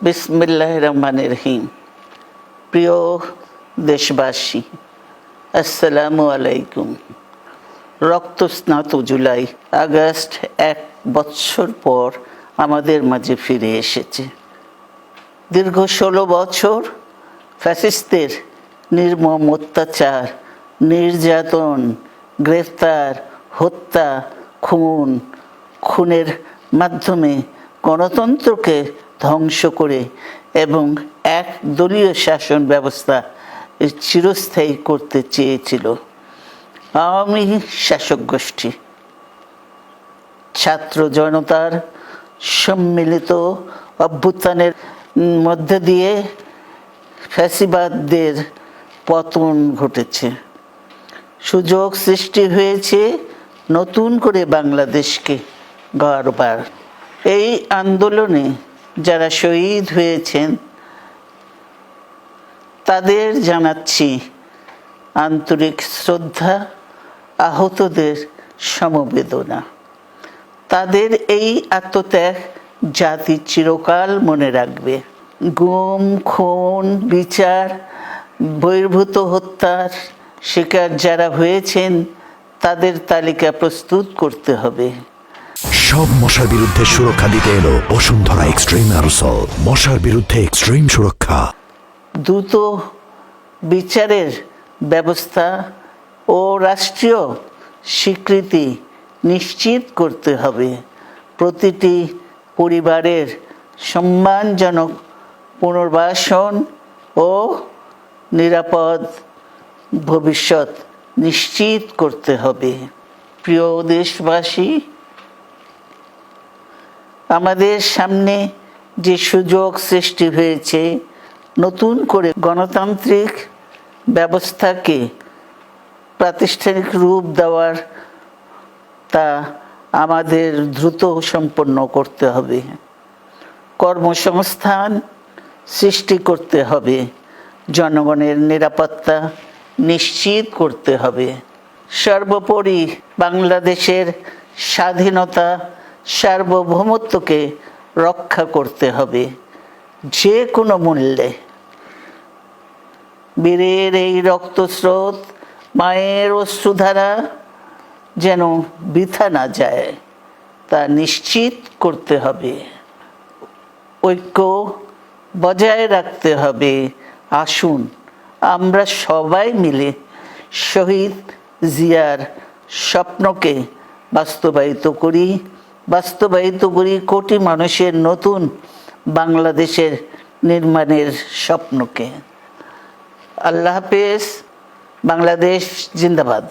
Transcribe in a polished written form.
বিসমিল্লাহির রহমানির রহিম। প্রিয় দেশবাসী, আসসালামু আলাইকুম। রক্তস্নাত জুলাই আগস্ট 1 বছর পর আমাদের মাঝে ফিরে এসেছে। দীর্ঘ 16 বছর ফ্যাসিস্টদের নির্মম অত্যাচার, নির্যাতন, গ্রেফতার, হত্যা, খুনের মাধ্যমে গণতন্ত্রকে ধ্বংস করে এবং একদলীয় শাসন ব্যবস্থা চিরস্থায়ী করতে চেয়েছিল আওয়ামী শাসক গোষ্ঠী। ছাত্র জনতার সম্মিলিত অভ্যুত্থানের মধ্যে দিয়ে ফ্যাসিবাদদের পতন ঘটেছে, সুযোগ সৃষ্টি হয়েছে নতুন করে বাংলাদেশকে গড়বার। এই আন্দোলনে যারা শহীদ হয়েছেন তাদের জানাচ্ছি আন্তরিক শ্রদ্ধা, আহতদের সমবেদনা। তাদের এই আত্মত্যাগ জাতি চিরকাল মনে রাখবে। গুম, খুন, বিচার বহির্ভূত হত্যার শিকার যারা হয়েছেন তাদের তালিকা প্রস্তুত করতে হবে। সব মশার বিরুদ্ধে সুরক্ষা দিতে এলো বসুন্ধরা এক্সট্রিম অ্যারোসল। মশার বিরুদ্ধে এক্সট্রিম সুরক্ষা। দ্রুত বিচারের ব্যবস্থা ও রাষ্ট্রীয় স্বীকৃতি নিশ্চিত করতে হবে। প্রতিটি পরিবারের সম্মানজনক পুনর্বাসন ও নিরাপদ ভবিষ্যৎ নিশ্চিত করতে হবে। প্রিয় দেশবাসী, আমাদের সামনে যে সুযোগ সৃষ্টি হয়েছে নতুন করে গণতান্ত্রিক ব্যবস্থাকে প্রাতিষ্ঠানিক রূপ দেওয়ার, তা আমাদের দ্রুত সম্পন্ন করতে হবে। কর্মসংস্থান সৃষ্টি করতে হবে, জনগণের নিরাপত্তা নিশ্চিত করতে হবে। সর্বোপরি বাংলাদেশের স্বাধীনতা, সার্বভৌমত্বকে রক্ষা করতে হবে যে কোনো মূল্যে। বীরের এই রক্তস্রোত, মায়ের অশ্রুধারা যেন বৃথা না যায় তা নিশ্চিত করতে হবে। ঐক্য বজায় রাখতে হবে। আসুন আমরা সবাই মিলে শহীদ জিয়ার স্বপ্নকে বাস্তবায়িত করি কোটি মানুষের নতুন বাংলাদেশের নির্মাণের স্বপ্নকে। আল্লাহ হাফেজ। বাংলাদেশ জিন্দাবাদ।